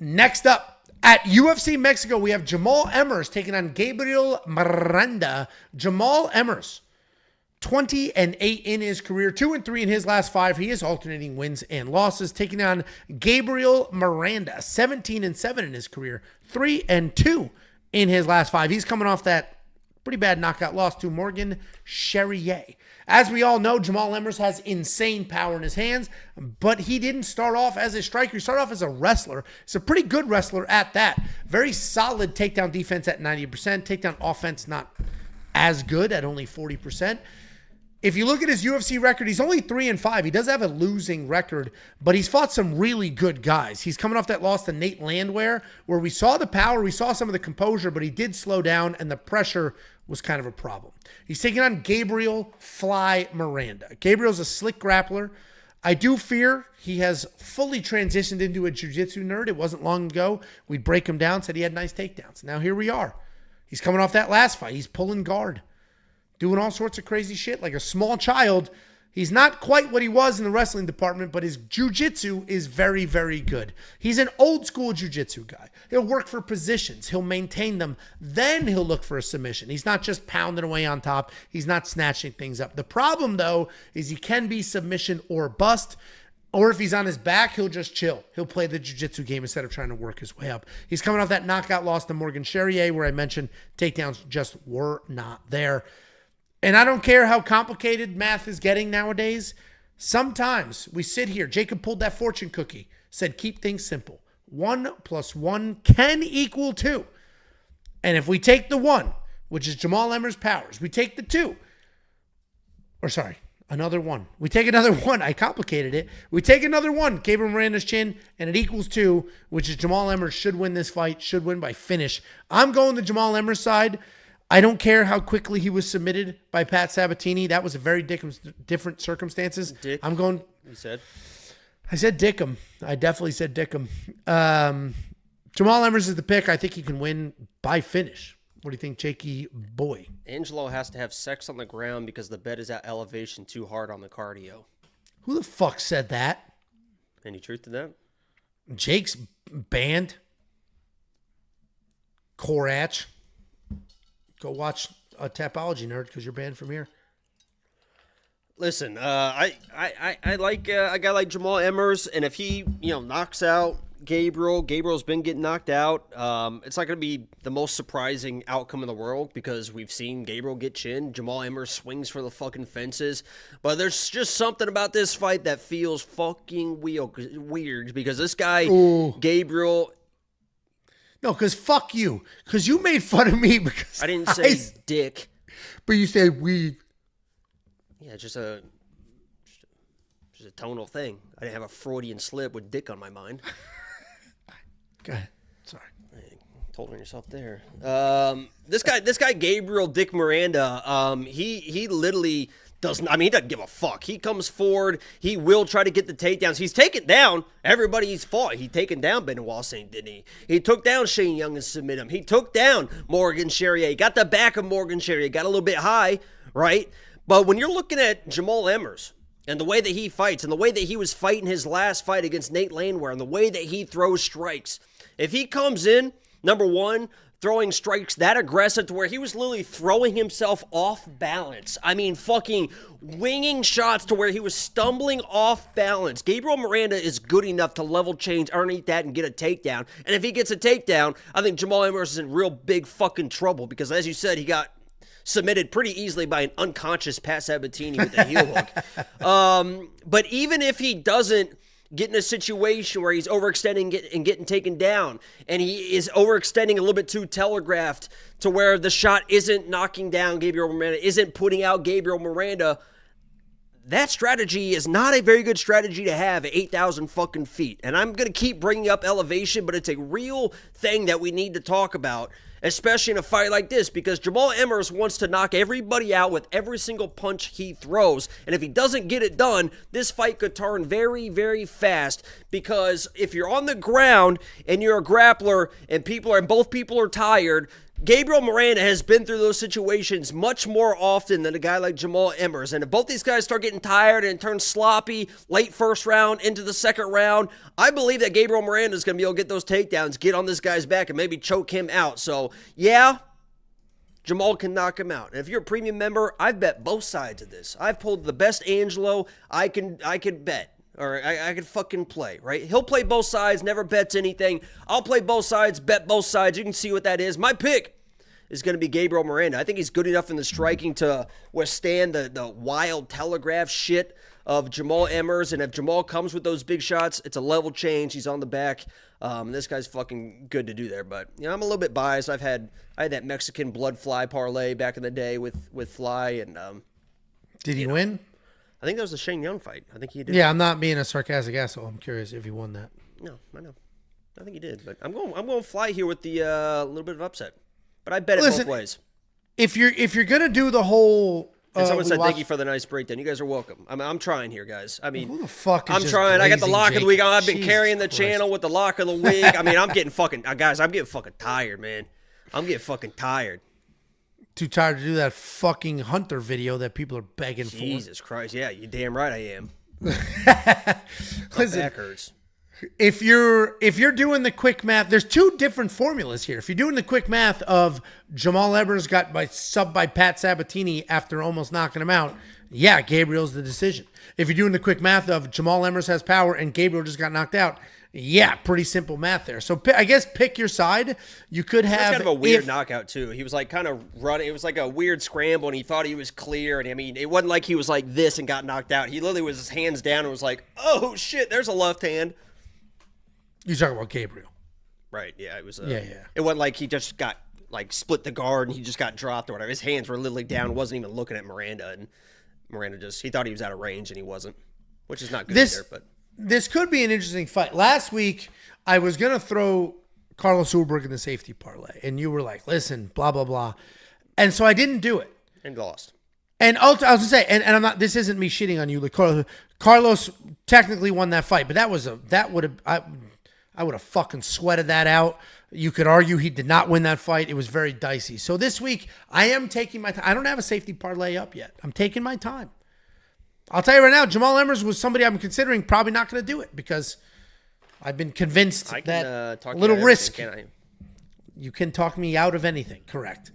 Next up, at UFC Mexico, we have Jamall Emmers taking on Gabriel Miranda. Jamall Emmers, 20-8 in his career, 2-3 in his last 5. He is alternating wins and losses, taking on Gabriel Miranda, 17-7 in his career, 3-2 in his last 5. He's coming off that pretty bad knockout loss to Morgan Charrier. As we all know, Jamall Emmers has insane power in his hands, but he didn't start off as a striker. He started off as a wrestler. He's a pretty good wrestler at that. Very solid takedown defense at 90%. Takedown offense not as good at only 40%. If you look at his UFC record, he's only 3-5. He does have a losing record, but he's fought some really good guys. He's coming off that loss to Nate Landwehr, where we saw the power, we saw some of the composure, but he did slow down, and the pressure was kind of a problem. He's taking on Gabriel Fly Miranda. Gabriel's a slick grappler. I do fear he has fully transitioned into a jiu-jitsu nerd. It wasn't long ago. We'd break him down, said he had nice takedowns. Now here we are. He's coming off that last fight. He's pulling guard, doing all sorts of crazy shit like a small child. He's not quite what he was in the wrestling department, but his jiu-jitsu is very, very good. He's an old school jiu-jitsu guy. He'll work for positions. He'll maintain them. Then he'll look for a submission. He's not just pounding away on top. He's not snatching things up. The problem, though, is he can be submission or bust. Or if he's on his back, he'll just chill. He'll play the jiu-jitsu game instead of trying to work his way up. He's coming off that knockout loss to Morgan Charrier, where I mentioned takedowns just were not there. And I don't care how complicated math is getting nowadays. Sometimes we sit here. Jacob pulled that fortune cookie, said keep things simple. 1 + 1 can equal 2. And if we take the 1, which is Jamall Emmers' powers, we take the 2. Another 1. We take another 1. I complicated it. We take another 1, Gabriel Miranda's chin, and it equals 2, which is Jamall Emmers should win this fight, should win by finish. I'm going the Jamall Emmers side. I don't care how quickly he was submitted by Pat Sabatini. That was a very different circumstances. I'm going. You said? I said Dickham. I definitely said Dickham. Jamall Emmers is the pick. I think he can win by finish. What do you think, Jakey boy? Angelo has to have sex on the ground because the bed is at elevation too hard on the cardio. Who the fuck said that? Any truth to that? Jake's banned. Korach. Go watch a Tapology Nerd because you're banned from here. Listen, I like a guy like Jamall Emmers, and if he knocks out Gabriel's been getting knocked out. It's not going to be the most surprising outcome in the world because we've seen Gabriel get chinned. Jamall Emmers swings for the fucking fences, but there's just something about this fight that feels fucking weird because this guy Gabriel. No, because fuck you. Because you made fun of me because I didn't say dick. But you said we. Yeah, just a tonal thing. I didn't have a Freudian slip with dick on my mind. Go ahead. Sorry. You told on yourself there. This guy Gabriel Dick Miranda, he literally doesn't, he doesn't give a fuck. He comes forward. He will try to get the takedowns. He's taken down everybody he's fought. He taken down Benoit Saint Denis. He took down Shane Young and submit him. He took down Morgan Charrier. Got the back of Morgan Charrier. Got a little bit high, right? But when you're looking at Jamall Emmers and the way that he fights and the way that he was fighting his last fight against Nate Landwehr and the way that he throws strikes, if he comes in, number one, throwing strikes that aggressive to where he was literally throwing himself off balance. Fucking winging shots to where he was stumbling off balance. Gabriel Miranda is good enough to level change underneath that and get a takedown. And if he gets a takedown, I think Jamall Emmers is in real big fucking trouble because, as you said, he got submitted pretty easily by an unconscious Pat Sabatini with a heel hook. But even if he doesn't get in a situation where he's overextending and getting taken down, and he is overextending a little bit too telegraphed to where the shot isn't knocking down Gabriel Miranda, isn't putting out Gabriel Miranda, that strategy is not a very good strategy to have at 8,000 fucking feet. And I'm going to keep bringing up elevation, but it's a real thing that we need to talk about, especially in a fight like this, because Jamall Emmers wants to knock everybody out with every single punch he throws. And if he doesn't get it done, this fight could turn very, very fast, because if you're on the ground and you're a grappler and both people are tired, Gabriel Miranda has been through those situations much more often than a guy like Jamall Emmers. And if both these guys start getting tired and turn sloppy late first round into the second round, I believe that Gabriel Miranda is going to be able to get those takedowns, get on this guy's back, and maybe choke him out. So, yeah, Jamal can knock him out. And if you're a premium member, I've bet both sides of this. I've pulled the best Angelo I can bet. Or I could fucking play, right? He'll play both sides, never bets anything. I'll play both sides, bet both sides. You can see what that is. My pick is going to be Gabriel Miranda. I think he's good enough in the striking to withstand the wild telegraph shit of Jamall Emmers. And if Jamal comes with those big shots, it's a level change. He's on the back. This guy's fucking good to do there. But, you know, I'm a little bit biased. I had that Mexican blood fly parlay back in the day with Fly. And did he win? I think that was the Shane Young fight. I think he did. Yeah, I'm not being a sarcastic asshole. I'm curious if he won that. No, I know. I think he did. But I'm going Fly here with the little bit of upset. But I bet it both ways. If you're gonna do the whole, and someone said thank you for the nice breakdown. You guys are welcome. I'm trying here, guys. I mean, who the fuck is I'm trying. I got the lock of the week. I've been carrying the Christ. channel with the lock of the week. I mean, I'm getting fucking guys. I'm getting fucking tired, man. I'm getting fucking tired. Too tired to do that fucking Hunter video that people are begging for. Jesus Christ, yeah, you damn right I am. Listen, back hurts. If you're doing the quick math, there's two different formulas here. If you're doing the quick math of Jamall Emmers got subbed by Pat Sabatini after almost knocking him out, yeah, Gabriel's the decision. If you're doing the quick math of Jamall Emmers has power and Gabriel just got knocked out, yeah, pretty simple math there. So I guess pick your side. You could have kind of a weird knockout too. He was like kind of running. It was like a weird scramble, and he thought he was clear. And I mean, it wasn't like he was like this and got knocked out. He literally was his hands down and was like, "Oh shit, there's a left hand." You're talking about Gabriel, right? Yeah, it was. Yeah. It wasn't like he just got like split the guard and he just got dropped or whatever. His hands were literally down. Wasn't even looking at Miranda, and Miranda he thought he was out of range and he wasn't, which is not good either. But this could be an interesting fight. Last week, I was going to throw Carlos Ulberg in the safety parlay, and you were like, listen, blah, blah, blah. And so I didn't do it. And lost. And I was going to say, and I'm not, this isn't me shitting on you. Like Carlos technically won that fight, but I would have fucking sweated that out. You could argue he did not win that fight. It was very dicey. So this week, I am taking my time. I don't have a safety parlay up yet. I'm taking my time. I'll tell you right now, Jamall Emmers was somebody I'm considering probably not going to do it because I've been convinced that little risk. You can talk me out of anything, correct?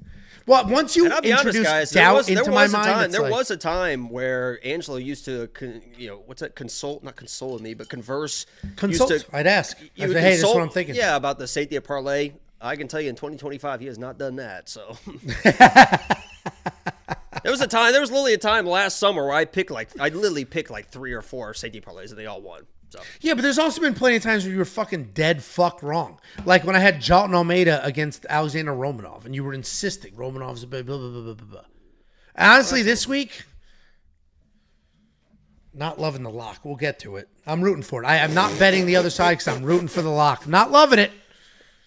Well, once you introduce doubt into my mind, there was a time where Angelo used to, what's that? Not console with me, but converse. Consult. I'd ask. Hey, this is what I'm thinking. Yeah, about the safety of parlay. I can tell you in 2025, he has not done that. So. There was literally a time last summer where I literally picked like 3 or 4 safety parlays and they all won. So. Yeah, but there's also been plenty of times where you were fucking dead fuck wrong. Like when I had Jalton Almeida against Alexander Romanov and you were insisting Romanov's a blah, blah, blah, blah, blah. Honestly, this week, not loving the lock. We'll get to it. I'm rooting for it. I am not betting the other side because I'm rooting for the lock. Not loving it.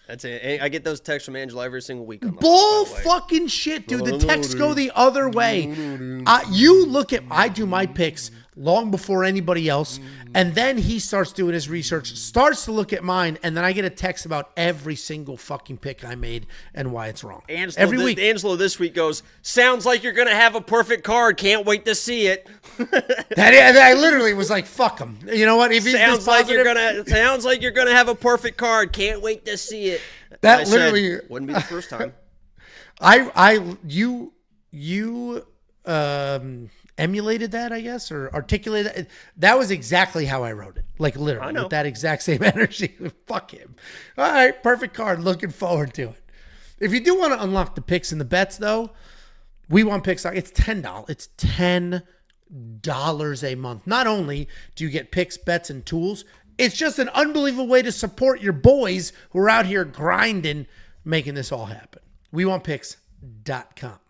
That's it. I get those texts from Angela every single week. Bull fucking shit, dude. The texts go the other way. I do my picks long before anybody else, and then he starts doing his research, starts to look at mine, and then I get a text about every single fucking pick I made and why it's wrong. Every week. Angelo this week goes, sounds like you're going to have a perfect card. Can't wait to see it. I literally was like, fuck him. You know what? If he's sounds like you're gonna have a perfect card. Can't wait to see it. That literally wouldn't be the first time. You emulated that, I guess, or articulated that. That was exactly how I wrote it. Like literally with that exact same energy. Fuck him. All right, perfect card. Looking forward to it. If you do want to unlock the picks and the bets, though, we want picks. It's $10. It's $10 a month. Not only do you get picks, bets, and tools, it's just an unbelievable way to support your boys who are out here grinding, making this all happen. WeWantPicks.com.